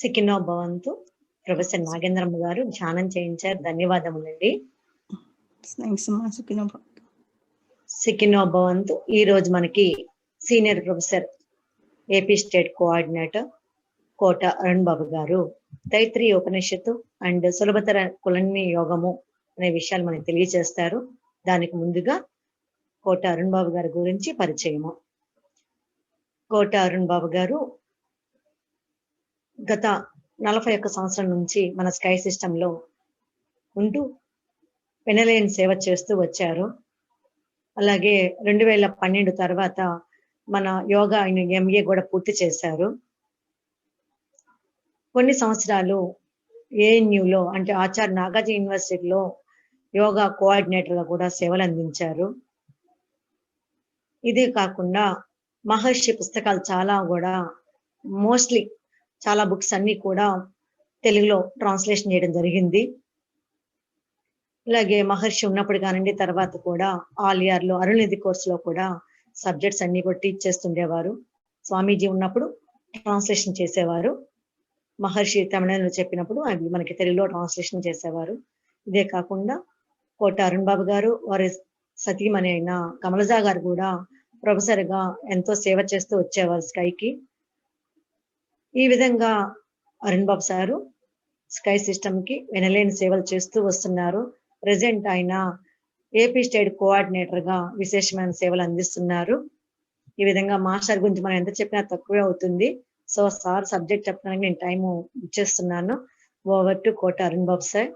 సికినో భవంతు. ప్రొఫెసర్ నాగేంద్రమ్మ గారు ధ్యానం చేయించారు. ధన్యవాదములండి. థ్యాంక్స్ అమ్మా. సికినో భవంతు. ఈ రోజు మనకి senior professor AP state coordinator Kota Arun Babu garu Taittiri ఉపనిషత్తు అండ్ సులభతర కులని యోగము అనే విషయాలు మనకి తెలియజేస్తారు. దానికి ముందుగా కోట అరుణ్ బాబు గారి గురించి పరిచయము. కోట అరుణ్ బాబు గారు గత 41 సంవత్సరం నుంచి మన స్కై సిస్టమ్ లో ఉంటూ పెనలేని సేవ చేస్తూ వచ్చారు. అలాగే 2012 తర్వాత మన యోగా ఎంఏ కూడా పూర్తి చేశారు. కొన్ని సంవత్సరాలు ఏఎన్యూలో అంటే ఆచార్య నాగార్జున యూనివర్సిటీలో యోగా కోఆర్డినేటర్ గా కూడా సేవలు అందించారు. ఇదే కాకుండా మహర్షి పుస్తకాలు చాలా కూడా మోస్ట్లీ చాలా బుక్స్ అన్ని కూడా తెలుగులో ట్రాన్స్లేషన్ చేయడం జరిగింది. అలాగే మహర్షి ఉన్నప్పుడు కానివ్వండి, తర్వాత కూడా ఆల్ ఇయర్ లో అరుణనిధి కోర్సులో కూడా సబ్జెక్ట్స్ అన్ని కూడా టీచ్ చేస్తుండేవారు. స్వామీజీ ఉన్నప్పుడు ట్రాన్స్లేషన్ చేసేవారు. మహర్షి తమిళంలో చెప్పినప్పుడు అవి మనకి తెలుగులో ట్రాన్స్లేషన్ చేసేవారు. ఇదే కాకుండా కోట అరుణ్ బాబు గారు వారి సతీమణి అయిన కమలజా గారు కూడా ప్రొఫెసర్ గా ఎంతో సేవ చేస్తూ వచ్చేవారు స్కైకి. ఈ విధంగా అరుణ్ బాబు సారు స్కై సిస్టమ్ కి వినలేని సేవలు చేస్తూ వస్తున్నారు. ప్రెసెంట్ ఆయన ఏపీ స్టేట్ కోఆర్డినేటర్ గా విశేషమైన సేవలు అందిస్తున్నారు. ఈ విధంగా మాస్టర్ గురించి మనం ఎంత చెప్పినా తక్కువే అవుతుంది. సో సార్ సబ్జెక్ట్ చెప్పడానికి నేను టైం ఇచ్చేస్తున్నాను. Over to Kota Arun Babu sir.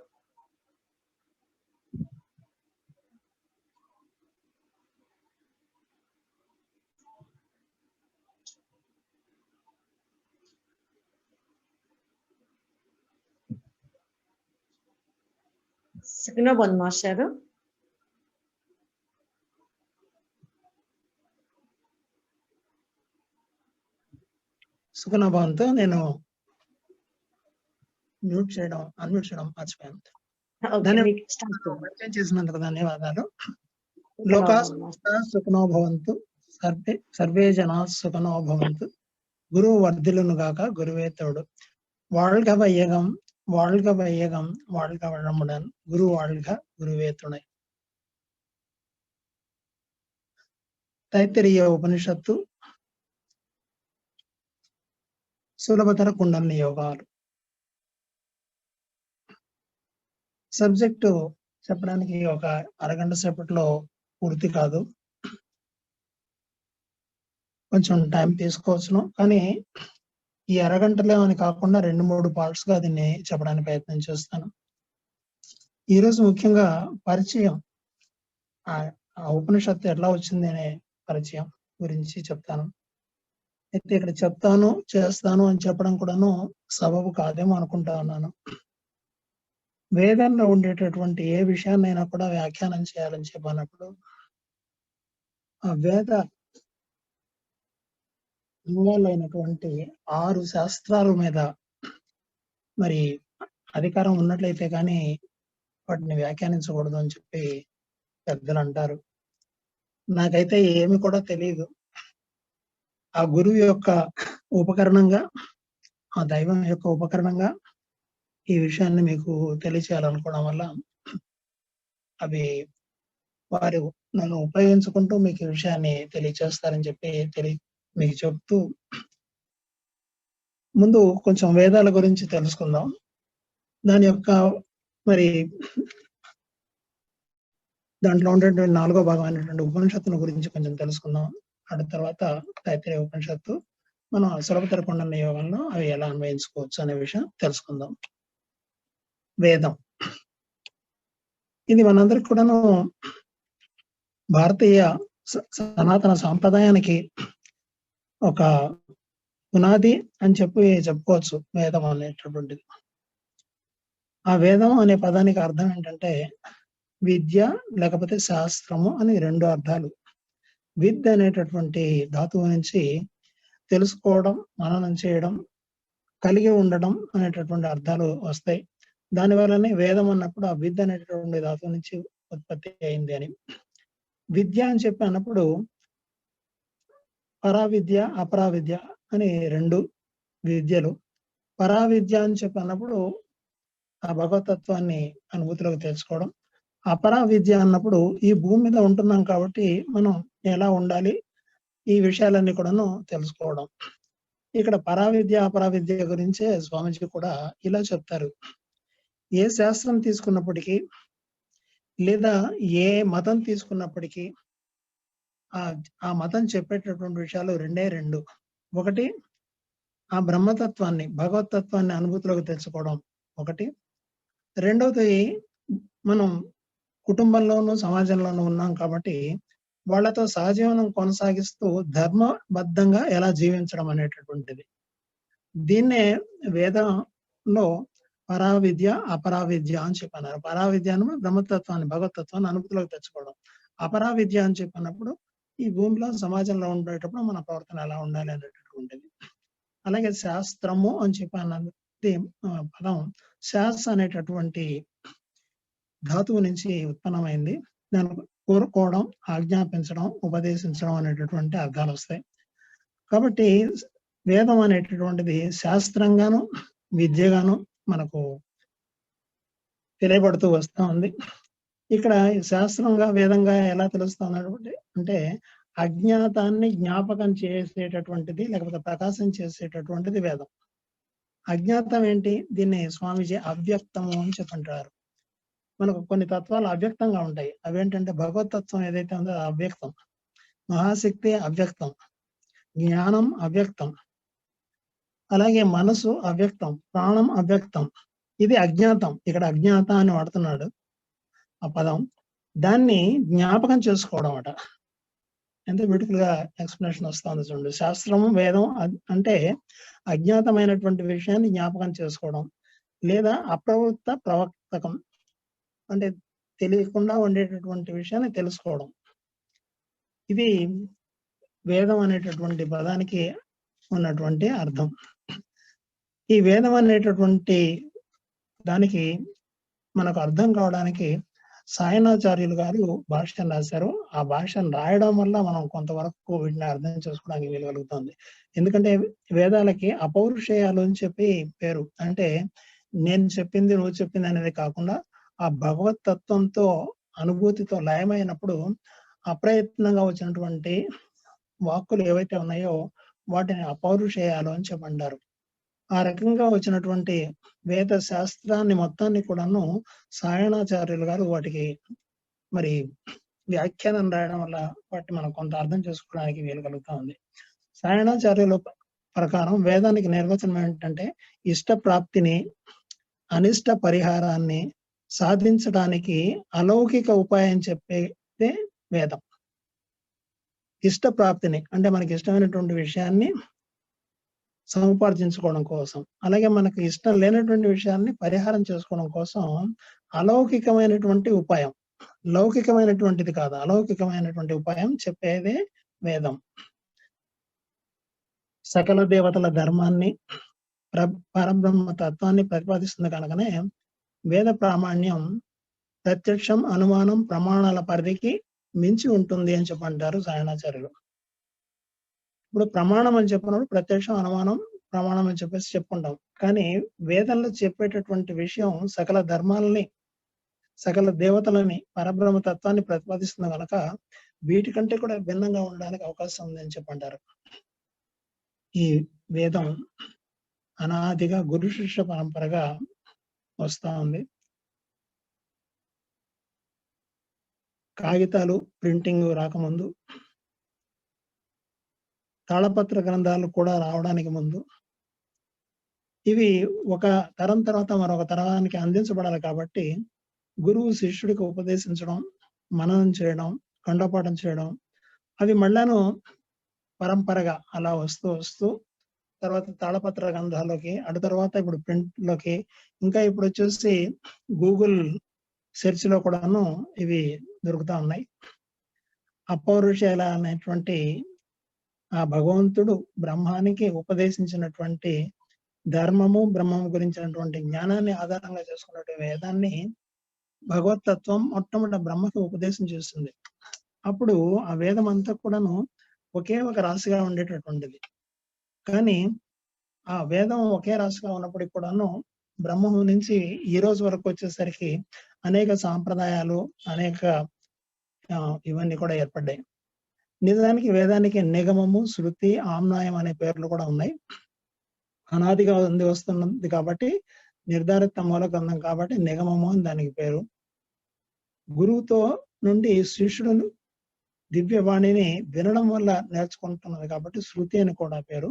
సికినో బంద్ మాస్టారు. సుఖనా భవంతు. నేను అన్మ్యూట్ చేయడం మర్చిపోయాను. పరిచయం చేసినందుకు ధన్యవాదాలు. లోకా సుఖనో భవంతు, సర్వే జనా సుఖనో భవంతు, గురువు వర్ధిల్లును గాక గురువే తోడు, வாழ்க வையகம் வாழ்க வையகம் வாழ்க வளமுடன், குரு வாழ்க குருவே துணை. తైత్తరీయ ఉపనిషత్తు సులభతర కుండలిని యోగాలు. సబ్జెక్టు చెప్పడానికి ఒక అరగంట సేపట్లో పూర్తి కాదు, కొంచెం టైం తీసుకోవచ్చును. కానీ ఈ అరగంటలో అని కాకుండా 2-3 పార్ట్స్ గా దీన్ని చెప్పడానికి ప్రయత్నం చేస్తాను. ఈరోజు ముఖ్యంగా పరిచయం, ఆ ఉపనిషత్తు ఎట్లా వచ్చింది అనే పరిచయం గురించి చెప్తాను. అయితే ఇక్కడ చెప్తాను చేస్తాను అని చెప్పడం కూడాను సబబు కాదేమో అనుకుంటా ఉన్నాను. వేదంలో ఉండేటటువంటి ఏ విషయాన్నైనా కూడా వ్యాఖ్యానం చేయాలని చెప్పినప్పుడు ఆ వేద అయినటువంటి 6 శాస్త్రాల మీద మరి అధికారం ఉన్నట్లయితే కానీ వాటిని వ్యాఖ్యానించకూడదు అని చెప్పి పెద్దలు అంటారు. నాకైతే ఏమి కూడా తెలియదు. ఆ గురువు యొక్క ఉపకరణంగా, ఆ దైవం యొక్క ఉపకరణంగా ఈ విషయాన్ని మీకు తెలియచేయాలనుకోవడం వల్ల అవి వారు నన్ను ఉపయోగించుకుంటూ మీకు ఈ విషయాన్ని తెలియచేస్తారని చెప్పి మీకు చెప్తూ ముందు కొంచెం వేదాల గురించి తెలుసుకుందాం. దాని యొక్క మరి దాంట్లో ఉండేటువంటి 4వ భాగం అయినటువంటి ఉపనిషత్తుల గురించి కొంచెం తెలుసుకుందాం. ఆ తర్వాత తైత్తరీయ ఉపనిషత్తు మనం సులభతర కుండలిని యోగంలో అవి ఎలా అన్వయించుకోవచ్చు అనే విషయం తెలుసుకుందాం. వేదం ఇది మనందరికి కూడాను భారతీయ సనాతన సాంప్రదాయానికి ఒక పునాది అని చెప్పుకోవచ్చు వేదం అనేటటువంటిది. ఆ వేదం అనే పదానికి అర్థం ఏంటంటే విద్య లేకపోతే శాస్త్రము అని 2 అర్థాలు. విద్ అనేటటువంటి ధాతువు నుంచి తెలుసుకోవడం, మననం చేయడం, కలిగి ఉండడం అనేటటువంటి అర్థాలు వస్తాయి. దానివల్లనే వేదం అన్నప్పుడు ఆ విద్ అనేటటువంటి ధాతువు నుంచి ఉత్పత్తి అయింది అని. విద్య అని చెప్పి అన్నప్పుడు పరావిద్య అపరావిద్య అని 2 విద్యలు. పరావిద్య అని చెప్పి అన్నప్పుడు ఆ భగవతత్వాన్ని అనుభూతిలోకి తెచ్చుకోవడం. అపరా విద్య అన్నప్పుడు ఈ భూమి మీద ఉంటున్నాం కాబట్టి మనం ఎలా ఉండాలి, ఈ విషయాలన్నీ కూడాను తెలుసుకోవడం. ఇక్కడ పరావిద్య అపరావిద్య గురించే స్వామీజీ కూడా ఇలా చెప్తారు. ఏ శాస్త్రం తీసుకున్నప్పటికీ లేదా ఏ మతం తీసుకున్నప్పటికీ ఆ మతం చెప్పేటటువంటి విషయాలు రెండే రెండు. ఒకటి ఆ బ్రహ్మతత్వాన్ని, భగవతత్వాన్ని అనుభూతిలోకి తెచ్చుకోవడం ఒకటి. రెండవది మనం కుటుంబంలోనూ సమాజంలోనూ ఉన్నాం కాబట్టి వాళ్ళతో సహజీవనం కొనసాగిస్తూ ధర్మబద్ధంగా ఎలా జీవించడం అనేటటువంటిది. దీన్నే వేదంలో పరావిద్య అపరావిద్య అని చెప్పన్నారు. పరావిద్య అని బ్రహ్మతత్వాన్ని, భగవతత్వాన్ని అనుభూతిలోకి తెచ్చుకోవడం. అపరావిద్య అని చెప్పినప్పుడు ఈ భూమిలో సమాజంలో ఉండేటప్పుడు మన ప్రవర్తన ఎలా ఉండాలి అనేటటువంటిది. అలాగే శాస్త్రము అని చెప్పి అన్నది పదం శాస్ అనేటటువంటి ధాతువు నుంచి ఉత్పన్నమైంది. దాన్ని కోరుకోవడం, ఆజ్ఞాపించడం, ఉపదేశించడం అనేటటువంటి అర్థాలు వస్తాయి. కాబట్టి వేదం అనేటటువంటిది శాస్త్రంగాను విద్యగాను మనకు తెలియబడుతూ వస్తూ ఉంది. ఇక్కడ శాస్త్రంగా వేదంగా ఎలా తెలుస్తుంది అంటే అజ్ఞాతాన్ని జ్ఞాపకం చేసేటటువంటిది, లేకపోతే ప్రకాశం చేసేటటువంటిది వేదం. అజ్ఞాతం ఏంటి? దీన్ని స్వామీజీ అవ్యక్తము అని చెప్పంటారు. మనకు కొన్ని తత్వాలు అవ్యక్తంగా ఉంటాయి. అవేంటంటే భగవతత్వం ఏదైతే ఉందో అవ్యక్తం, మహాశక్తి అవ్యక్తం, జ్ఞానం అవ్యక్తం, అలాగే మనసు అవ్యక్తం, ప్రాణం అవ్యక్తం. ఇది అజ్ఞాతం. ఇక్కడ అజ్ఞాత అని వాడుతున్నాడు ఆ పదం. దాన్ని జ్ఞాపకం చేసుకోవడం అట. ఎంత బ్యూటిఫుల్ గా ఎక్స్ప్లెనేషన్ వస్తుంది చూడండి. శాస్త్రము వేదం అంటే అజ్ఞాతమైనటువంటి విషయాన్ని జ్ఞాపకం చేసుకోవడం, లేదా అప్రవృత్త ప్రవర్తకం అంటే తెలియకుండా ఉండేటటువంటి విషయాన్ని తెలుసుకోవడం. ఇది వేదం అనేటటువంటి పదానికి ఉన్నటువంటి అర్థం. ఈ వేదం అనేటటువంటి దానికి మనకు అర్థం కావడానికి సాయనాచార్యులు గారు భాష్యం రాశారు. ఆ భాష్యం రాయడం వల్ల మనం కొంతవరకు వీటిని అర్థం చేసుకోవడానికి వీలుగలుగుతుంది. ఎందుకంటే వేదాలకి అపౌరుషేయాలు అని చెప్పి పేరు. అంటే నేను చెప్పింది నువ్వు చెప్పింది అనేది కాకుండా ఆ భగవత్ తత్వంతో అనుభూతితో లయమైనప్పుడు అప్రయత్నంగా వచ్చినటువంటి వాక్కులు ఏవైతే ఉన్నాయో వాటిని అపౌరుషేయాలు అని చెప్పంటారు. ఆ రకంగా వచ్చినటువంటి వేద శాస్త్రాన్ని మొత్తాన్ని కూడాను సాయణాచార్యులు గారు వాటికి మరి వ్యాఖ్యానం రాయడం వల్ల వాటిని మనం కొంత అర్థం చేసుకోవడానికి వీలు కలుగుతా ఉంది. సాయణాచార్యుల ప్రకారం వేదానికి నిర్వచనం ఏంటంటే ఇష్ట ప్రాప్తిని, అనిష్ట పరిహారాన్ని సాధించడానికి అలౌకిక ఉపాయం చెప్పేదే వేదం. ఇష్ట ప్రాప్తిని అంటే మనకి ఇష్టమైనటువంటి విషయాన్ని సముపార్జించుకోవడం కోసం, అలాగే మనకు ఇష్టం లేనటువంటి విషయాన్ని పరిహారం చేసుకోవడం కోసం అలౌకికమైనటువంటి ఉపాయం, లౌకికమైనటువంటిది కాదు, అలౌకికమైనటువంటి ఉపాయం చెప్పేదే వేదం. సకల దేవతల ధర్మాన్ని, పరబ్రహ్మ తత్వాన్ని ప్రతిపాదిస్తుంది కనుకనే వేద ప్రామాణ్యం ప్రత్యక్షం, అనుమానం, ప్రమాణాల పరిధికి మించి ఉంటుంది అని చెప్పంటారు సాయణాచార్యులు. ఇప్పుడు ప్రమాణం అని చెప్పినప్పుడు ప్రత్యక్షం, అనుమానం, ప్రమాణం అని చెప్పేసి చెప్పుకుంటాం. కానీ వేదంలో చెప్పేటటువంటి విషయం సకల ధర్మాలని, సకల దేవతలని, పరబ్రహ్మ తత్వాన్ని ప్రతిపాదిస్తుంది కనుక వీటికంటే కూడా భిన్నంగా ఉండడానికి అవకాశం ఉంది అని చెప్పంటారు. ఈ వేదం అనాదిగా గురు శిష్య పరంపరగా వస్తా ఉంది. కాగితాలు ప్రింటింగ్ రాకముందు, తాళపత్ర గ్రంథాలు కూడా రావడానికి ముందు ఇవి ఒక తరం తర్వాత మరొక తరానికి అందించబడాలి. కాబట్టి గురువు శిష్యుడికి ఉపదేశించడం, మననం చేయడం, కంఠపాఠం చేయడం, అవి మళ్ళాను పరంపరగా అలా వస్తూ వస్తూ తర్వాత తాళపత్ర గ్రంథాల్లోకి, అటు తర్వాత ఇప్పుడు ప్రింట్ లోకి, ఇంకా ఇప్పుడు వచ్చేసి గూగుల్ సెర్చ్ లో కూడాను ఇవి దొరుకుతా ఉన్నాయి. అపౌరుషేయాల అనేటువంటి ఆ భగవంతుడు బ్రహ్మానికి ఉపదేశించినటువంటి ధర్మము, బ్రహ్మము గురించినటువంటి జ్ఞానాన్ని ఆధారంగా చేసుకున్నటువంటి వేదాన్ని భగవతత్వం మొట్టమొదటి బ్రహ్మకి ఉపదేశం చేస్తుంది. అప్పుడు ఆ వేదం అంతా కూడాను ఒకే ఒక రాశిగా ఉండేటటువంటిది. కానీ ఆ వేదం ఒకే రాశిగా ఉన్నప్పటికి కూడాను బ్రహ్మం నుంచి ఈ రోజు వరకు వచ్చేసరికి అనేక సాంప్రదాయాలు, అనేక ఇవన్నీ కూడా ఏర్పడ్డాయి. నిజానికి వేదానికి నిగమము, శృతి, ఆమ్నాయం అనే పేర్లు కూడా ఉన్నాయి. అనాదిగా వస్తున్నది కాబట్టి నిర్ధారిత మూల గ్రంథం కాబట్టి నిగమము అని దానికి పేరు. గురువుతో నుండి శిష్యుడు దివ్యవాణిని వినడం వల్ల నేర్చుకుంటున్నది కాబట్టి శృతి అని కూడా పేరు.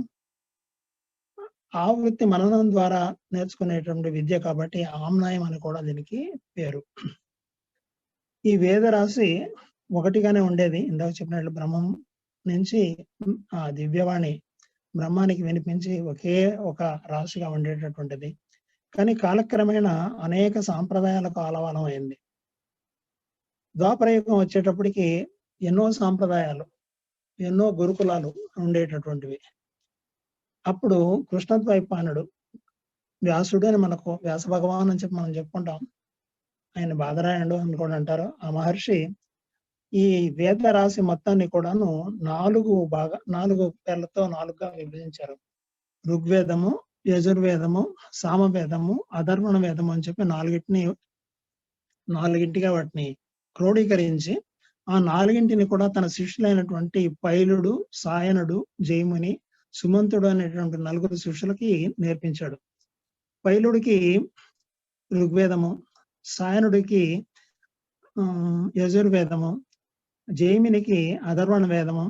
ఆవృత్తి మననం ద్వారా నేర్చుకునేటువంటి విద్య కాబట్టి ఆమ్నాయం అని కూడా దీనికి పేరు. ఈ వేద రాశి ఒకటిగానే ఉండేది. ఇందాక చెప్పినట్లు బ్రహ్మం నుంచి ఆ దివ్యవాణి బ్రహ్మానికి వినిపించి ఒకే ఒక రాశిగా ఉండేటటువంటిది. కానీ కాలక్రమేణా అనేక సాంప్రదాయాలకు ఆలవాలం అయింది. ద్వాపరయుగం వచ్చేటప్పటికి ఎన్నో సాంప్రదాయాలు, ఎన్నో గురుకులాలు ఉండేటటువంటివి. అప్పుడు కృష్ణద్వైపాయనుడు, వ్యాసుడు అని మనకు వ్యాస భగవాన్ అని చెప్పి మనం చెప్పుకుంటాం. ఆయన బాదరాయణుడు అని కూడా అంటారు. ఆ మహర్షి ఈ వేద రాశి మొత్తాన్ని కూడాను 4 పేర్లతో 4గా విభజించారు. ఋగ్వేదము, యజుర్వేదము, సామవేదము, అధర్వణ వేదము అని చెప్పి నాలుగింటిగా వాటిని క్రోడీకరించి ఆ 4ని కూడా తన శిష్యులైనటువంటి పైలుడు, సాయనుడు, జైముని, సుమంతుడు అనేటువంటి 4 శిష్యులకి నేర్పించాడు. పైలుడికి ఋగ్వేదము, సాయనుడికి యజుర్వేదము, జైమినికి అధర్వణ వేదము,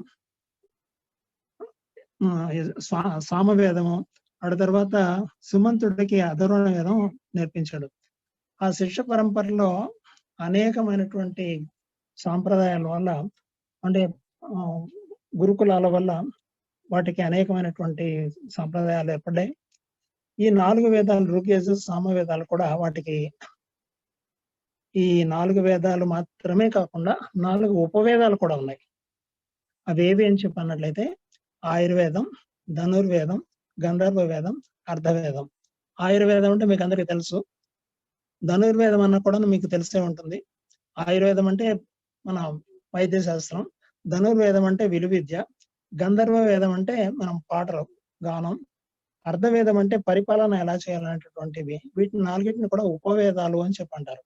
సామవేదము, ఆ తర్వాత సుమంతుడికి అధర్వణ వేదం నేర్పించాడు. ఆ శిష్య పరంపరలో అనేకమైనటువంటి సాంప్రదాయాల వల్ల, అంటే గురుకులాల వల్ల వాటికి అనేకమైనటువంటి సాంప్రదాయాలు ఏర్పడ్డాయి. ఈ 4 వేదాలు, ఋగ్యజు, సామవేదాలు కూడా వాటికి ఈ 4 వేదాలు మాత్రమే కాకుండా 4 ఉపవేదాలు కూడా ఉన్నాయి. అవేవి అని చెప్పన్నట్లయితే ఆయుర్వేదం, ధనుర్వేదం, గంధర్వ వేదం, అర్ధవేదం. ఆయుర్వేదం అంటే మీకు అందరికీ తెలుసు. ధనుర్వేదం అన్న కూడా మీకు తెలిసే ఉంటుంది. ఆయుర్వేదం అంటే మన వైద్య శాస్త్రం, ధనుర్వేదం అంటే విలువిద్య, గంధర్వ వేదం అంటే మనం పాటలు, గానం, అర్ధవేదం అంటే పరిపాలన ఎలా చేయాలనేటటువంటివి. వీటిని 4ని కూడా ఉపవేదాలు అని చెప్పంటారు.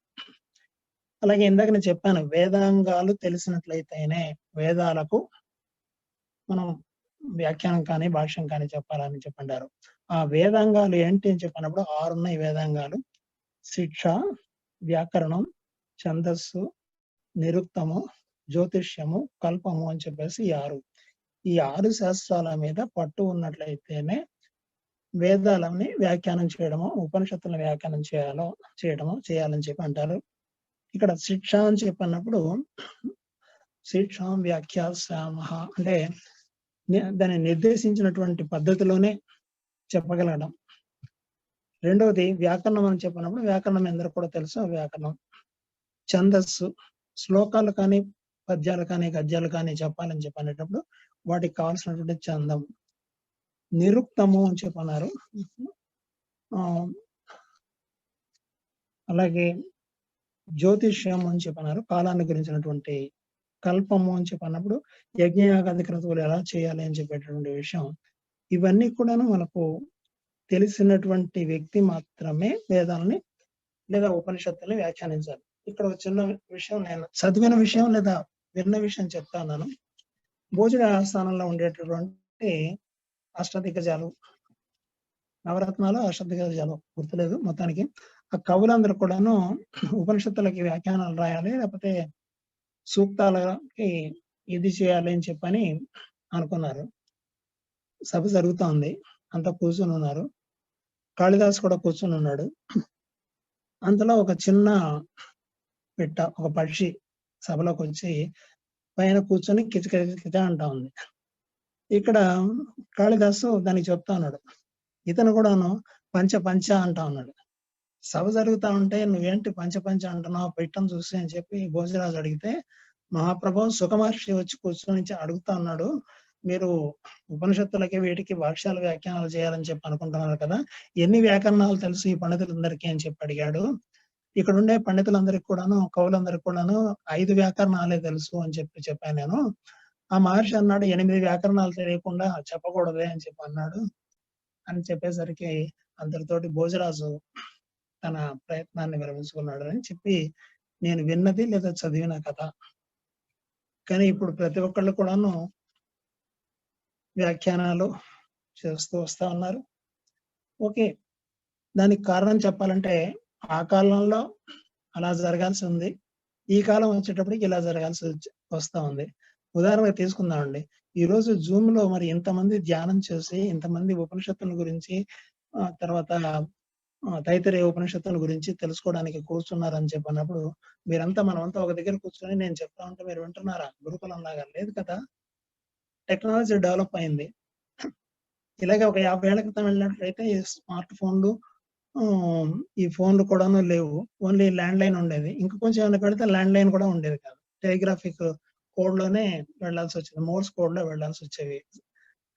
అలాగే ఇందాక నేను చెప్పాను, వేదాంగాలు తెలిసినట్లయితేనే వేదాలకు మనం వ్యాఖ్యానం కానీ భాష్యం కానీ చెప్పాలని చెప్పంటారు. ఆ వేదాంగాలు ఏంటి అని చెప్పినప్పుడు 6 ఉన్నాయి వేదాంగాలు. శిక్ష, వ్యాకరణం, ఛందస్సు, నిరుక్తము, జ్యోతిష్యము, కల్పము అని చెప్పేసి 6. ఈ 6 శాస్త్రాల మీద పట్టు ఉన్నట్లయితేనే వేదాలని వ్యాఖ్యానం చేయడము, ఉపనిషత్తులను వ్యాఖ్యానం చేయాలని చెప్పి అంటారు. ఇక్కడ శిక్ష అని చెప్పినప్పుడు శిక్షాం వ్యాఖ్యాస్యామః అంటే దాన్ని నిర్దేశించినటువంటి పద్ధతిలోనే చెప్పగలగడం. రెండవది వ్యాకరణం అని చెప్పినప్పుడు వ్యాకరణం ఎందరూ కూడా తెలుసు. వ్యాకరణం, ఛందస్సు, శ్లోకాలు కానీ పద్యాలు కానీ గద్యాలు కానీ చెప్పాలని చెప్పనేటప్పుడు వాటికి కావాల్సినటువంటి ఛందం. నిరుక్తము అని చెప్పన్నారు. అలాగే జ్యోతిష్యం అని చెప్పన్నారు, కాలాన్ని గురించినటువంటి. కల్పము అని చెప్పన్నప్పుడు యజ్ఞయాగాది క్రతువులు ఎలా చేయాలి అని చెప్పేటటువంటి విషయం. ఇవన్నీ కూడాను మనకు తెలిసినటువంటి వ్యక్తి మాత్రమే వేదాలని లేదా ఉపనిషత్తుల్ని వ్యాఖ్యానించాలి. ఇక్కడ ఒక చిన్న విషయం, నేను చదివిన విషయం లేదా విన్న విషయం చెప్తాను. భోజన స్థానంలో ఉండేటటువంటి అష్టదిగ్గజాలు, నవరత్నాలు, అష్టదిగ్గజాలు గుర్తులేదు మొత్తానికి. ఆ కవులందరూ కూడాను ఉపనిషత్తులకి వ్యాఖ్యానాలు రాయాలి, లేకపోతే సూక్తాలకి ఇది చేయాలి అని చెప్పని అనుకున్నారు. సభ జరుగుతా ఉంది, అంతా కూర్చొని ఉన్నారు. కాళిదాసు కూడా కూర్చొని ఉన్నాడు. అంతలో ఒక చిన్న పిట్ట, ఒక పక్షి సభలోకి వచ్చి పైన కూర్చొని కిచకిచ అంటా ఉంది. ఇక్కడ కాళిదాసు దానికి చెప్తా ఉన్నాడు. ఇతను కూడాను పంచ అంటా ఉన్నాడు. సభ జరుగుతా ఉంటే నువ్వేంటి పంచ అంటున్నావు పిట్టను చూసి అని చెప్పి భోజరాజు అడిగితే, మహాప్రభు సుఖమహర్షి వచ్చి కూర్చొని అడుగుతా ఉన్నాడు, మీరు ఉపనిషత్తులకి వీటికి భాష్యాలు వ్యాఖ్యానాలు చేయాలని చెప్పి అనుకుంటున్నారు కదా, ఎన్ని వ్యాకరణాలు తెలుసు ఈ పండితులందరికీ అని చెప్పి అడిగాడు. ఇక్కడ ఉండే పండితులందరికీ కూడాను, కవులందరికీ కూడాను 5 వ్యాకరణాలే తెలుసు అని చెప్పాను నేను. ఆ మహర్షి అన్నాడు 8 వ్యాకరణాలు తెలియకుండా చెప్పకూడదే అని చెప్పి అన్నాడు. అని చెప్పేసరికి అందరితోటి భోజరాజు తన ప్రయత్నాన్ని విరమించుకున్నాడు అని చెప్పి నేను విన్నది లేదా చదివిన కథ. కానీ ఇప్పుడు ప్రతి ఒక్కళ్ళు కూడాను వ్యాఖ్యానాలు చేస్తూ వస్తా ఉన్నారు. ఓకే, దానికి కారణం చెప్పాలంటే ఆ కాలంలో అలా జరగాల్సి ఉంది, ఈ కాలం వచ్చేటప్పటికి ఇలా జరగాల్సి వస్తా ఉంది. ఉదాహరణగా తీసుకుందామండి. ఈ రోజు జూమ్ లో మరి ఇంతమంది ధ్యానం చేసి ఇంతమంది ఉపనిషత్తుల గురించి తర్వాత తైత్తరీయ ఉపనిషత్తుల గురించి తెలుసుకోవడానికి కూర్చున్నారని చెప్పినప్పుడు మీరంతా మనమంతా ఒక దగ్గర కూర్చొని నేను చెప్తా ఉంటే మీరు వింటున్నారా? గురుకులం లాగా లేదు కదా. టెక్నాలజీ డెవలప్ అయింది. ఇలాగే ఒక 50 ఏళ్ల క్రితం వెళ్ళినట్లయితే ఈ స్మార్ట్ ఫోన్లు ఈ ఫోన్లు కూడాను లేవు. ఓన్లీ ల్యాండ్ లైన్ ఉండేది. ఇంకా కొంచెం ఏమైనా పెడితే ల్యాండ్ లైన్ కూడా ఉండేది కాదు. టెలిగ్రాఫిక్ కోడ్ లోనే వెళ్లాల్సి వచ్చేది, మోర్స్ కోడ్ లో వెళ్లాల్సి వచ్చేవి.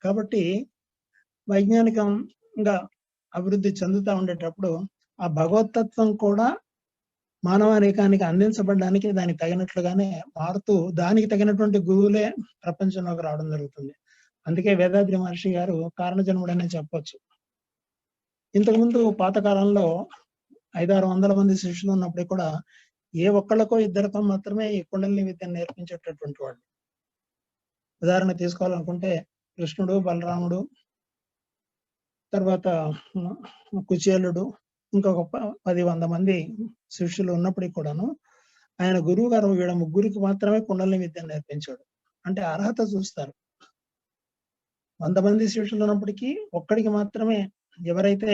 కాబట్టి వైజ్ఞానికంగా అభివృద్ధి చెందుతా ఉండేటప్పుడు ఆ భగవతత్వం కూడా మానవాళికానికి అందించబడడానికి దానికి తగినట్లుగానే మారుతూ దానికి తగినటువంటి గురువులే ప్రపంచంలోకి రావడం జరుగుతుంది. అందుకే వేదాద్రి మహర్షి గారు కారణజన్ముడనే చెప్పొచ్చు. ఇంతకుముందు పాతకాలంలో 500-600 మంది శిష్యులు ఉన్నప్పుడు కూడా ఏ ఒక్కళ్ళకో ఇద్దరికో మాత్రమే ఈ కుండలిని విద్యను నేర్పించేటటువంటి వాళ్ళు. ఉదాహరణ తీసుకోవాలనుకుంటే కృష్ణుడు, బలరాముడు, తర్వాత కుచేలుడు, ఇంకొక 10-100 మంది శిష్యులు ఉన్నప్పటికీ కూడాను ఆయన గురువు గారు వీళ్ళ ముగ్గురికి మాత్రమే కుండలిని విద్యను నేర్పించాడు. అంటే అర్హత చూస్తారు. 100 మంది శిష్యులు ఉన్నప్పటికీ ఒక్కడికి మాత్రమే ఎవరైతే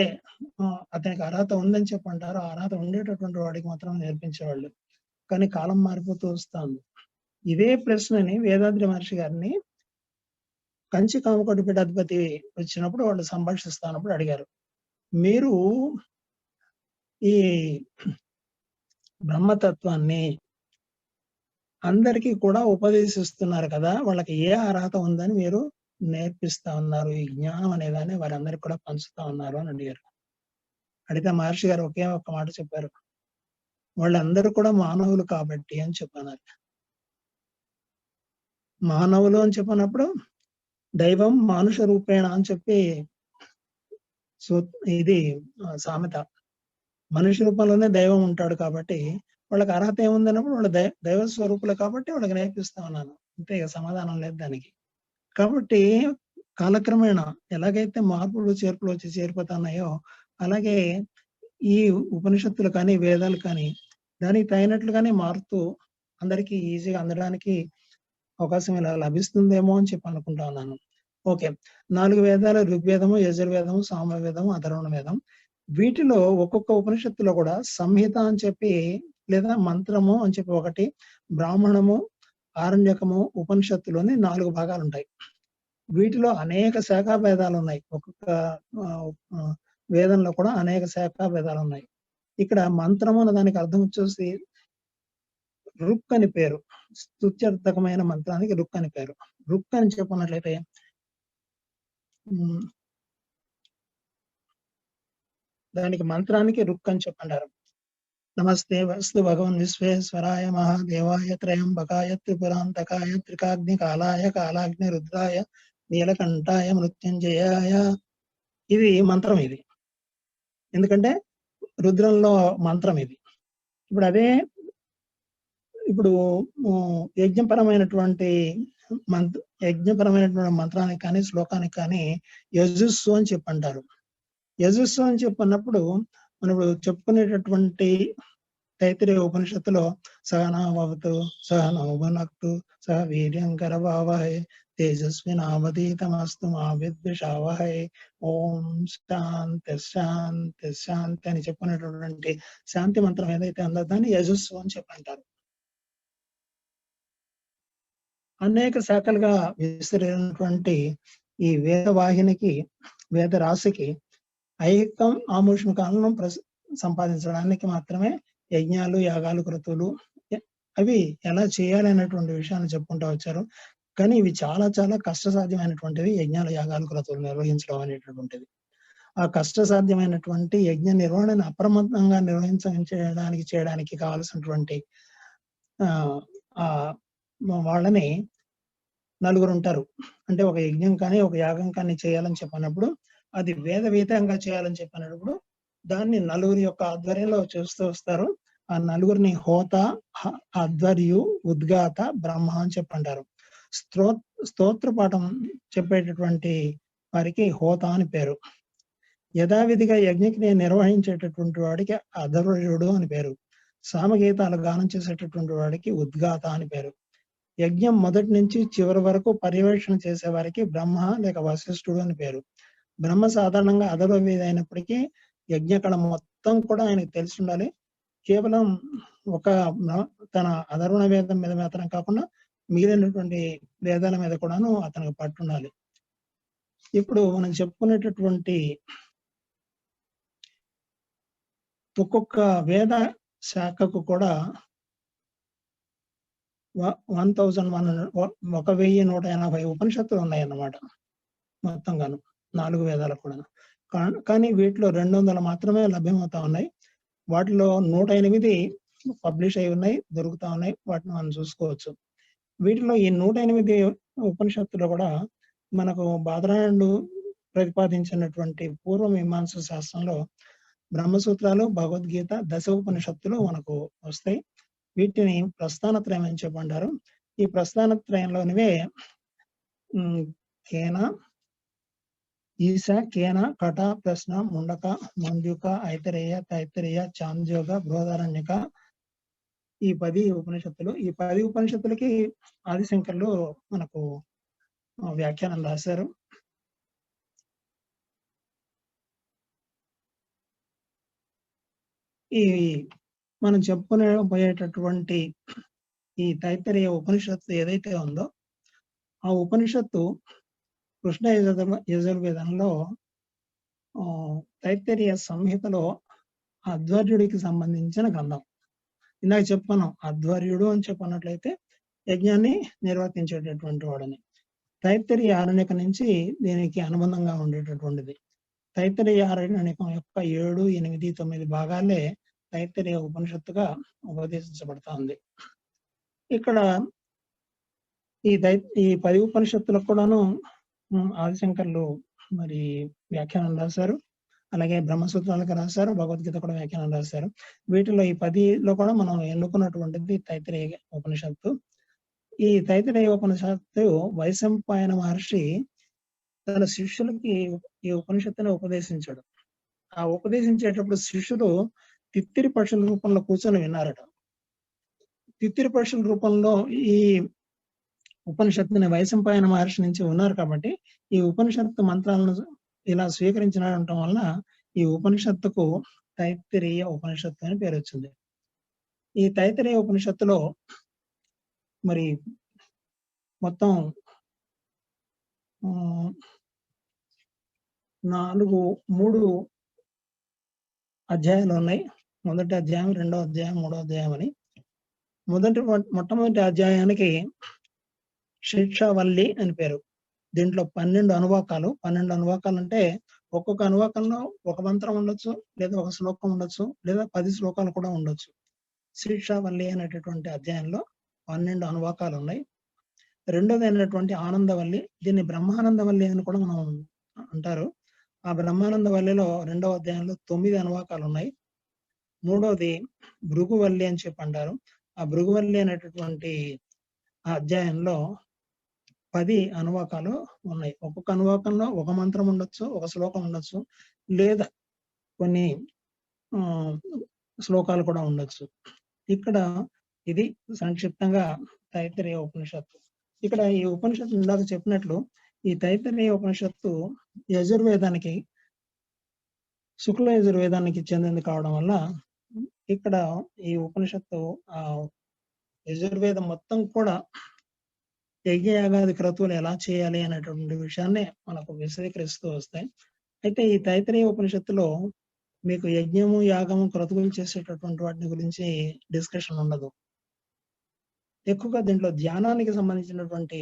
అతనికి అర్హత ఉందని చెప్పి అంటారో ఆ అర్హత ఉండేటటువంటి వాడికి మాత్రమే నేర్పించేవాళ్ళు. కానీ కాలం మారిపోతూ వస్తుంది. ఇదే ప్రశ్నని వేదాద్రి మహర్షి గారిని కంచి కామకోటి పీఠాధిపతి వచ్చినప్పుడు వాళ్ళు సంభాషిస్తున్నప్పుడు అడిగారు, మీరు ఈ బ్రహ్మతత్వాన్ని అందరికీ కూడా ఉపదేశిస్తున్నారు కదా, వాళ్ళకి ఏ అర్హత ఉందని మీరు నేర్పిస్తా ఉన్నారు, ఈ జ్ఞానం అనేదాన్ని వారందరికీ కూడా పంచుతా ఉన్నారు అని అడిగారు. అడిగితే మహర్షి గారు ఒకే ఒక్క మాట చెప్పారు, వాళ్ళందరూ కూడా మానవులు కాబట్టి అని చెప్పన్నారు. మానవులు అని చెప్పినప్పుడు దైవం మానుష రూపేణ అని చెప్పి ఇది సామెత. మనిషి రూపంలోనే దైవం ఉంటాడు కాబట్టి వాళ్ళకి అర్హత ఏముందన్నప్పుడు వాళ్ళు దైవ స్వరూపులు కాబట్టి వాళ్ళకి నేర్పిస్తా ఉన్నాను. అంతే, సమాధానం లేదు దానికి. కాబట్టి కాలక్రమేణా ఎలాగైతే మార్పులు చేర్పులు వచ్చి చేరిపోతున్నాయో అలాగే ఈ ఉపనిషత్తులు కానీ వేదాలు కానీ దానికి తగినట్లుగానే మారుతూ అందరికీ ఈజీగా అందడానికి అవకాశం ఇలా లభిస్తుందేమో అని చెప్పి అనుకుంటా ఉన్నాను. ఓకే, 4 వేదాలు ఋగ్వేదము, యజుర్వేదము, సామవేదము, అథర్వణ వేదం. వీటిలో ఒక్కొక్క ఉపనిషత్తులో కూడా సంహిత అని చెప్పి లేదా మంత్రము అని చెప్పి ఒకటి, బ్రాహ్మణము, ఆరణ్యకము, ఉపనిషత్తులోని 4 భాగాలు ఉంటాయి. వీటిలో అనేక శాఖా భేదాలు ఉన్నాయి. ఒక్కొక్క వేదంలో కూడా అనేక శాఖా భేదాలు ఉన్నాయి. ఇక్కడ మంత్రము అన్న దానికి అర్థం వచ్చేసి రుక్ అని పేరు. స్తుత్యర్థకమైన మంత్రానికి రుక్ అని పేరు. రుక్ అని చెప్పినట్లయితే దానికి మంత్రానికి రుక్ అని చెప్పంటారు. నమస్తే వస్తు భగవన్ విశ్వేశ్వరాయ మహాదేవాయ త్రయంబకాయ త్రిపురాంతకాయ త్రికాగ్ని కాలాయ కాలాగ్ని రుద్రాయ నీలకంఠాయ మృత్యుంజయాయ. ఇది మంత్రం. ఇది ఎందుకంటే రుద్రంలో మంత్రం ఇది. ఇప్పుడు యజ్ఞపరమైనటువంటి మంత్రానికి కానీ శ్లోకానికి కానీ యజుస్సు అని చెప్పంటారు. యజుస్సు అని చెప్పినప్పుడు మనం ఇప్పుడు చెప్పుకునేటటువంటి తైత్తరీయ ఉపనిషత్తులో సహనావతు సహనౌ భునక్తు సహ వీర్యం కరవావహై తేజస్వినావధీతమస్తు మా విద్విషావహై ఓం శాంతి శాంతి శాంతి అని చెప్పుకునేటటువంటి శాంతి మంత్రం ఏదైతే ఉందో దాన్ని యజుస్సు అని చెప్పంటారు. అనేక శాఖలుగా విస్తరినటువంటి ఈ వేదవాహినికి, వేద రాశికి ఐకం ఆముష్మ కాలను సంపాదించడానికి మాత్రమే యజ్ఞాలు, యాగాలు, క్రతువులు అవి ఎలా చేయాలి అనేటువంటి విషయాన్ని చెప్పుకుంటూ వచ్చారు. కానీ ఇవి చాలా చాలా కష్టసాధ్యమైనటువంటివి. యజ్ఞాలు, యాగాలు, క్రతువులు నిర్వహించడం అనేటటువంటిది ఆ కష్టసాధ్యమైనటువంటి యజ్ఞ నిర్వహణను అప్రమత్తంగా చేయడానికి కావాల్సినటువంటి వాళ్ళని 4 ఉంటారు. అంటే ఒక యజ్ఞం కానీ ఒక యాగం కానీ చేయాలని చెప్పినప్పుడు అది వేదవేతంగా చేయాలని చెప్పినప్పుడు దాన్ని నలుగురి యొక్క ఆధ్వర్యంలో చేస్తూ వస్తారు. ఆ నలుగురిని హోత, అధ్వర్యు, ఉద్గాత, బ్రహ్మ అని చెప్పంటారు. స్తోత్ర పాఠం చెప్పేటటువంటి వారికి హోత అని పేరు. యథావిధిగా యజ్ఞక్రియ నిర్వహించేటటువంటి వాడికి అధ్వర్యుడు అని పేరు. సామగీతాలు గానం చేసేటటువంటి వాడికి ఉద్గాత అని పేరు. యజ్ఞం మొదటి నుంచి చివరి వరకు పర్యవేక్షణ చేసే వారికి బ్రహ్మ లేక వశిష్ఠుడు అని పేరు. బ్రహ్మ సాధారణంగా అధర్వవేది అయినప్పటికీ యజ్ఞకళ మొత్తం కూడా ఆయనకు తెలిసి ఉండాలి. కేవలం ఒక తన అధర్వణ వేదం మీద మాత్రం కాకుండా మిగిలినటువంటి వేదాల మీద కూడాను అతనికి పట్టుండాలి. ఇప్పుడు మనం చెప్పుకునేటటువంటి ఒక్కొక్క వేద శాఖకు కూడా 1180 ఉపనిషత్తులు ఉన్నాయన్నమాట మొత్తంగాను, 4 వేదాలకు కూడా. కానీ వీటిలో 200 మాత్రమే లభ్యమవుతా ఉన్నాయి. వాటిలో 108 పబ్లిష్ అయి ఉన్నాయి, దొరుకుతా ఉన్నాయి. వాటిని మనం చూసుకోవచ్చు. వీటిలో ఈ 108 ఉపనిషత్తులు కూడా మనకు బాదరాయణుడు ప్రతిపాదించినటువంటి పూర్వ మీమాంస శాస్త్రంలో బ్రహ్మసూత్రాలు, భగవద్గీత, దశ ఉపనిషత్తులు మనకు వస్తాయి. వీటిని ప్రస్థానత్రయం అని చెప్పంటారు. ఈ ప్రస్థానత్రయంలోనివే కేన, ఈశ, కేన, కట, ప్రశ్న, ముండక, మంజుక, ఐతరేయ, తైత్తరేయ, చాంద్యోగ, బృహదారణ్యక, ఈ 10 ఉపనిషత్తులు. ఈ 10 ఉపనిషత్తులకి ఆదిశంకర్లు మనకు వ్యాఖ్యానం రాశారు. ఈ మనం చెప్పుకునే పోయేటటువంటి ఈ తైత్తరీయ ఉపనిషత్తు ఏదైతే ఉందో ఆ ఉపనిషత్తు కృష్ణ యజుర్వేదంలో తైత్తరీయ సంహితలో అధ్వర్యుడికి సంబంధించిన గ్రంథం. ఇందాక చెప్పుకున్నాం, అధ్వర్యుడు అని చెప్పన్నట్లయితే యజ్ఞాన్ని నిర్వర్తించేటటువంటి వాడని. తైత్తరీయ ఆరణ్యక నుంచి దీనికి అనుబంధంగా ఉండేటటువంటిది. తైత్తరీయ ఆరణ్యకం యొక్క 7, 8, 9 భాగాలే తైత్తరీయ ఉపనిషత్తుగా ఉపదేశించబడతా ఉంది. ఇక్కడ ఈ 10 ఉపనిషత్తులకు కూడాను ఆదిశంకర్లు మరి వ్యాఖ్యానం రాశారు. అలాగే బ్రహ్మసూత్రాలకు రాశారు, భగవద్గీత కూడా వ్యాఖ్యానం రాశారు. వీటిలో ఈ 10లో కూడా మనం ఎన్నుకున్నటువంటిది తైత్తరీయ ఉపనిషత్తు. ఈ తైత్తరీయ ఉపనిషత్తు వైశంపాయన మహర్షి తన శిష్యులకి ఈ ఉపనిషత్తుని ఉపదేశించాడు. ఆ ఉపదేశించేటప్పుడు శిష్యులు తిత్తిరి పక్షుల రూపంలో కూర్చొని విన్నారట. తిత్తిరి పక్షుల రూపంలో ఈ ఉపనిషత్తుని వైశంపాయన మహర్షి నుంచి ఉన్నారు కాబట్టి ఈ ఉపనిషత్తు మంత్రాలను ఇలా స్వీకరించడం వలన ఈ ఉపనిషత్తుకు తైత్తరీయ ఉపనిషత్తు అని పేరు వచ్చింది. ఈ తైత్తరీయ ఉపనిషత్తులో మరి మొత్తం 3 అధ్యాయాలు ఉన్నాయి. మొదటి అధ్యాయం, 2వ అధ్యాయం, 3వ అధ్యాయం అని. మొట్టమొదటి అధ్యాయానికి శిక్షావల్లి అని పేరు. దీంట్లో 12 అనువాకాలు. 12 అనువాకాలు అంటే ఒక్కొక్క అనువాకంలో ఒక మంత్రం ఉండొచ్చు, లేదా ఒక శ్లోకం ఉండొచ్చు, లేదా 10 శ్లోకాలు కూడా ఉండొచ్చు. శిక్షావల్లి అనేటటువంటి అధ్యాయంలో 12 అనువాకాలు ఉన్నాయి. రెండోది అయినటువంటి ఆనందవల్లి, దీన్ని బ్రహ్మానందవల్లి అని కూడా మనం అంటారు. ఆ బ్రహ్మానందవల్లిలో 2వ అధ్యాయంలో 9 అనువాకాలు ఉన్నాయి. మూడోది భృగువల్లి అని చెప్పి అంటారు. ఆ భృగువల్లి అనేటటువంటి ఆ అధ్యాయంలో 10 అనువాకాలు ఉన్నాయి. ఒక్కొక్క అనువాకంలో ఒక మంత్రం ఉండొచ్చు, ఒక శ్లోకం ఉండొచ్చు, లేదా కొన్ని శ్లోకాలు కూడా ఉండొచ్చు. ఇక్కడ ఇది సంక్షిప్తంగా తైత్తరీయ ఉపనిషత్తు. ఇక్కడ ఈ ఉపనిషత్తు ఇందాక చెప్పినట్లు ఈ తైత్తరీయ ఉపనిషత్తు యజుర్వేదానికి, శుక్ల యజుర్వేదానికి చెందింది కావడం వల్ల ఇక్కడ ఈ ఉపనిషత్తు యజుర్వేదం మొత్తం కూడా యజ్ఞయాగాది క్రతువులు ఎలా చేయాలి అనేటువంటి విషయాన్ని మనకు విశదీకరిస్తూ వస్తాయి. అయితే ఈ తైత్తరీయ ఉపనిషత్తులో మీకు యజ్ఞము, యాగము, క్రతువులు చేసేటటువంటి వాటిని గురించి డిస్కషన్ ఉండదు. ఎక్కువగా దీంట్లో ధ్యానానికి సంబంధించినటువంటి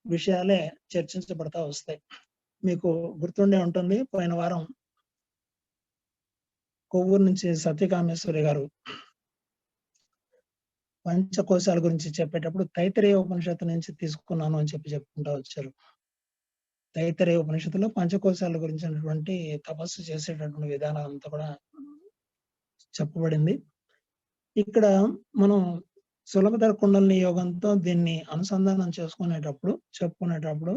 విషయాలే చర్చించబడతా వస్తాయి. మీకు గుర్తుండే ఉంటుంది, పోయిన వారం కొవ్వూరు నుంచి సత్యకామేశ్వరి గారు పంచకోశాల గురించి చెప్పేటప్పుడు తైత్తరీయ ఉపనిషత్తు నుంచి తీసుకున్నాను అని చెప్పుకుంటూ వచ్చారు. తైత్తరీయ ఉపనిషత్తులో పంచకోశాల గురించినటువంటి తపస్సు చేసేటటువంటి విధానం అంతా కూడా చెప్పబడింది. ఇక్కడ మనం సులభతర కుండలిని యోగంతో దీన్ని అనుసంధానం చెప్పుకునేటప్పుడు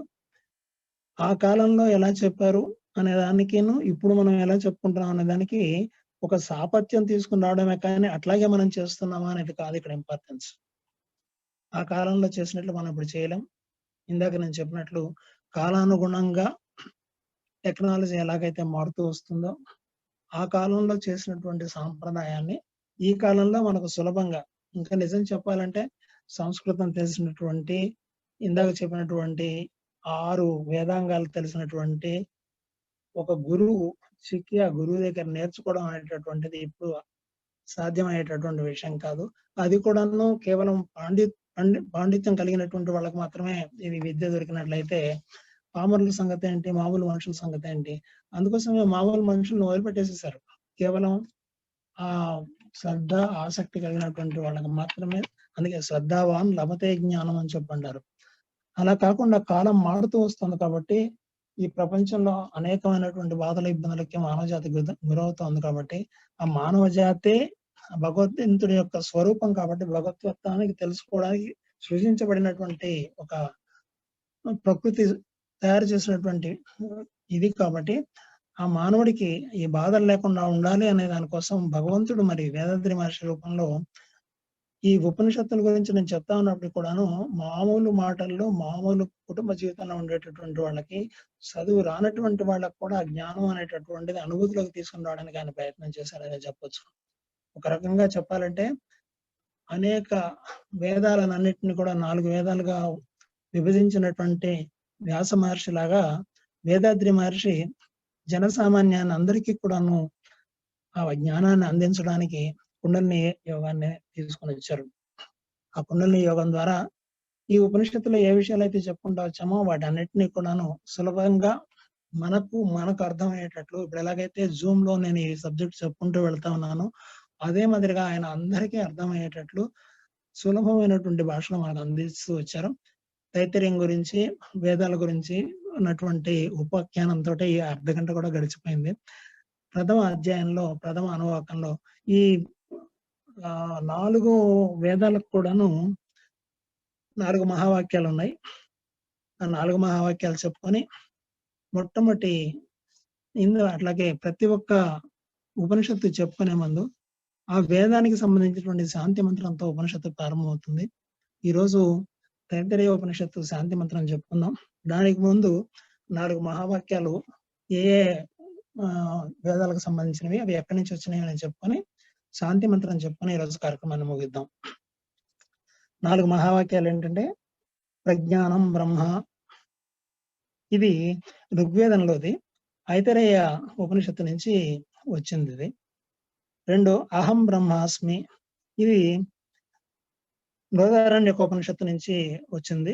ఆ కాలంలో ఎలా చెప్పారు అనే దానికిను ఇప్పుడు మనం ఎలా చెప్పుకుంటున్నాం అనే దానికి ఒక సాపత్యం తీసుకుని రావడమే కానీ అట్లాగే మనం చేస్తున్నామా అనేది కాదు ఇక్కడ ఇంపార్టెన్స్. ఆ కాలంలో చేసినట్లు మనం ఇప్పుడు చేయలేం. ఇందాక నేను చెప్పినట్లు కాలానుగుణంగా టెక్నాలజీ ఎలాగైతే మారుతూ వస్తుందో ఆ కాలంలో చేసినటువంటి సాంప్రదాయాన్ని ఈ కాలంలో మనకు సులభంగా, ఇంకా నిజం చెప్పాలంటే సంస్కృతం తెలిసినటువంటి, ఇందాక చెప్పినటువంటి 6 వేదాంగాలు తెలిసినటువంటి ఒక గురువు చిక్కి ఆ గురువు దగ్గర నేర్చుకోవడం అనేటటువంటిది ఇప్పుడు సాధ్యమయ్యేటటువంటి విషయం కాదు. అది కూడాను కేవలం పాండిత్యం కలిగినటువంటి వాళ్ళకి మాత్రమే ఇది విద్య దొరికినట్లయితే పామరుల సంగతి ఏంటి, మామూలు మనుషుల సంగతి ఏంటి? అందుకోసమే మామూలు మనుషులను వదిలిపెట్టేసేసారు. కేవలం ఆ శ్రద్ధ, ఆసక్తి కలిగినటువంటి వాళ్ళకి మాత్రమే, అందుకే శ్రద్ధావాన్ లభతే జ్ఞానం అని చెప్పంటారు. అలా కాకుండా కాలం మారుతూ వస్తుంది కాబట్టి ఈ ప్రపంచంలో అనేకమైనటువంటి బాధల, ఇబ్బందులకి మానవ జాతి గురవుతోంది కాబట్టి ఆ మానవ జాతే భగవంతుడి యొక్క స్వరూపం కాబట్టి భగవత్వానికి తెలుసుకోవడానికి సృజించబడినటువంటి ఒక ప్రకృతి తయారు చేసినటువంటి ఇది కాబట్టి ఆ మానవుడికి ఈ బాధలు లేకుండా ఉండాలి అనే దానికోసం భగవంతుడు మరి వేదాద్రి మహర్షి రూపంలో ఈ ఉపనిషత్తుల గురించి నేను చెప్తా ఉన్నప్పుడు కూడాను మామూలు మాటల్లో, మామూలు కుటుంబ జీవితంలో ఉండేటటువంటి వాళ్ళకి, చదువు రానటువంటి వాళ్ళకి కూడా జ్ఞానం అనేటటువంటిది అనుభూతిలోకి తీసుకుని రావడానికి ఆయన ప్రయత్నం చేశారనే చెప్పొచ్చు. ఒక రకంగా చెప్పాలంటే అనేక వేదాలన్నింటినీ కూడా 4 వేదాలుగా విభజించినటువంటి వ్యాస మహర్షి లాగా వేదాద్రి మహర్షి జనసామాన్యాన్ని అందరికీ కూడాను ఆ జ్ఞానాన్ని అందించడానికి కుండలిని యోగాన్ని తీసుకొని వచ్చారు. ఆ కుండలిని యోగం ద్వారా ఈ ఉపనిషత్తులో ఏ విషయాలు అయితే చెప్పుకుంటూ వచ్చామో వాటి అన్నిటినీ కూడాను సులభంగా మనకు అర్థమయ్యేటట్లు, ఇప్పుడు ఎలాగైతే జూమ్ లో నేను ఈ సబ్జెక్ట్ చెప్పుకుంటూ వెళ్తా ఉన్నానో అదే మాదిరిగా ఆయన అందరికీ అర్థమయ్యేటట్లు సులభమైనటువంటి భాషలో మనకు అందిస్తూ వచ్చారు. తైత్తరీయం గురించి, వేదాల గురించి ఉన్నటువంటి ఉపాఖ్యానంతో ఈ అర్ధగంట కూడా గడిచిపోయింది. ప్రథమ అధ్యాయంలో, ప్రథమ అనువాకంలో ఈ 4 వేదాలకు కూడాను 4 మహావాక్యాలు ఉన్నాయి. ఆ 4 మహావాక్యాలు చెప్పుకొని మొట్టమొదటి ఇందులో అట్లాగే ప్రతి ఒక్క ఉపనిషత్తు చెప్పుకునే ముందు ఆ వేదానికి సంబంధించినటువంటి శాంతి మంత్రంతో ఉపనిషత్తు ప్రారంభమవుతుంది. ఈరోజు తైత్తరీయ ఉపనిషత్తు శాంతి మంత్రం చెప్పుకుందాం. దానికి ముందు 4 మహావాక్యాలు ఏ వేదాలకు సంబంధించినవి, అవి ఎక్కడి నుంచి వచ్చినాయి అని చెప్పుకొని శాంతి మంత్రం చెప్పుకొని ఈరోజు కార్యక్రమాన్ని ముగిద్దాం. 4 మహావాక్యాలు ఏంటంటే ప్రజ్ఞానం బ్రహ్మ, ఇది ఋగ్వేదంలోది, ఐతరేయ ఉపనిషత్తు నుంచి వచ్చింది ఇది. 2 అహం బ్రహ్మాస్మి, ఇది బృహదారణ్యకోపనిషత్తు నుంచి వచ్చింది,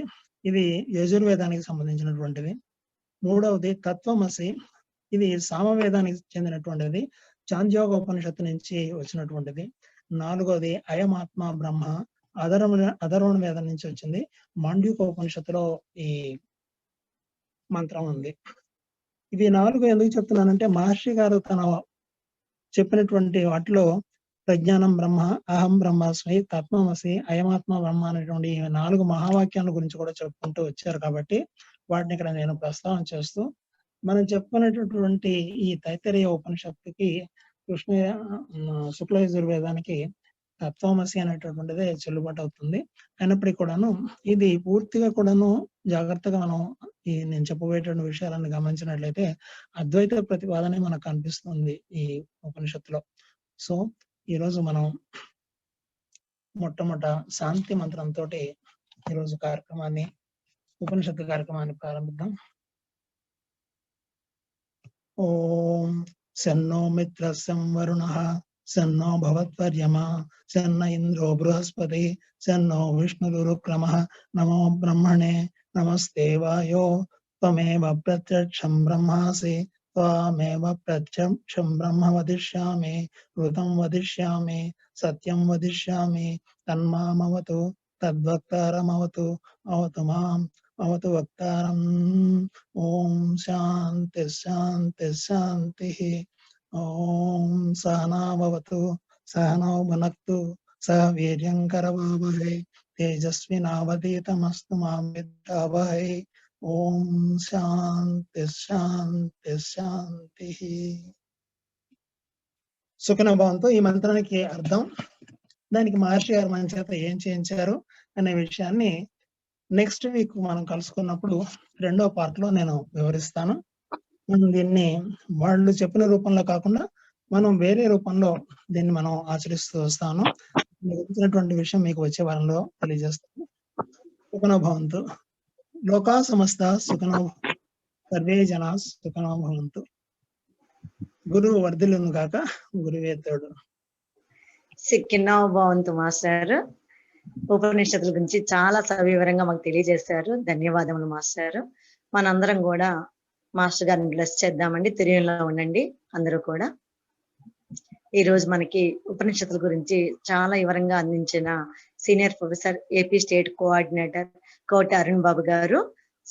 ఇది యజుర్వేదానికి సంబంధించినటువంటిది. 3వది తత్వమసి, ఇది సామవేదానికి చెందినటువంటిది, చాంద్యోగోపనిషత్తు నుంచి వచ్చినటువంటిది. 4వది అయమాత్మ బ్రహ్మ, అధర్వణ వేదం నుంచి వచ్చింది. మాండ్యూకోపనిషత్తులో ఈ మంత్రం ఉంది. ఇది 4 ఎందుకు చెప్తున్నానంటే మహర్షి గారు తన చెప్పినటువంటి వాటిలో ప్రజ్ఞానం బ్రహ్మ, అహం బ్రహ్మాస్మి, తత్వమసి, అయమాత్మ బ్రహ్మ అనేటువంటి 4 మహావాక్యాల గురించి కూడా చెప్పుకుంటూ వచ్చారు కాబట్టి వాటిని ఇక్కడ నేను ప్రస్తావన చేస్తూ, మనం చెప్పుకునేటటువంటి ఈ తైత్తరీయ ఉపనిషత్తుకి శుక్ల యజుర్వేదానికి తత్వమసి అనేటటువంటిదే చెల్లుబాటు అవుతుంది. అయినప్పటికీ కూడాను ఇది పూర్తిగా కూడాను జాగ్రత్తగా మనం ఈ నేను చెప్పబోయేటువంటి విషయాలను గమనించినట్లయితే అద్వైత ప్రతిపాదనే మనకు కనిపిస్తుంది ఈ ఉపనిషత్తులో. సో ఈరోజు మనం మొట్టమొదట శాంతి మంత్రంతో ఈరోజు ఉపనిషత్తు కార్యక్రమాన్ని ప్రారంభిద్దాం. ఓం శన్నో మిత్రస్యం వరుణః, శన్నో భవత్వర్యమా, శన్న ఇంద్రో బృహస్పతి, శన్నో విష్ణురుక్రమః. నమో బ్రహ్మణే నమస్తే వాయో, త్వమేవ ప్రత్యక్షం బ్రహ్మాసి, త్వమేవ ప్రత్యక్షం బ్రహ్మ వదిష్యామి, ఋతం వదిష్యామి, సత్యం వదిష్యామి, తన్మామవతు తద్వక్తారమవతు, అవతు మాం అవతు వక్తారం. ఓం శాంతి శాంతి శాంతి. ఓం సహనా భవతు సహనౌ భునక్తు సహ వీర్యం కరవావహై తేజస్వినావధీతమస్తు మా విద్యావహై. ఓం శాంతి శాంతి శాంతి. సుఖన భవంతు. ఈ మంత్రానికి అర్థం, దానికి మహర్షి గారు మన చేత ఏం చేయించారు అనే విషయాన్ని నెక్స్ట్ వీక్ మనం కలుసుకున్నప్పుడు 2వ పార్ట్ లో నేను వివరిస్తాను. మనం దీన్ని వాళ్ళు చెప్పిన రూపంలో కాకుండా మనం వేరే రూపంలో దీన్ని మనం ఆచరిస్తూ వస్తాను. వచ్చినటువంటి విషయం మీకు వచ్చే వారంలో తెలియజేస్తాను. సుఖనో భవంతు. లోకా సమస్త సుఖనో, సర్వే జనా సుఖనో భవంతు. గురువు వర్ధిల్లును గాక, గురువే తోడు. సిక్కినా భవంతు మాస్టర్. ఉపనిషత్తుల గురించి చాలా సవివరంగా మాకు తెలియజేశారు. ధన్యవాదములు మాస్టర్. మనందరం కూడా మాస్టర్ గారిని బ్లెస్ చేద్దామండి. తిరుమలలో ఉండండి అందరూ కూడా. ఈ రోజు మనకి ఉపనిషత్తుల గురించి చాలా వివరంగా అందించిన senior professor, AP state coordinator Kota Arun Babu గారు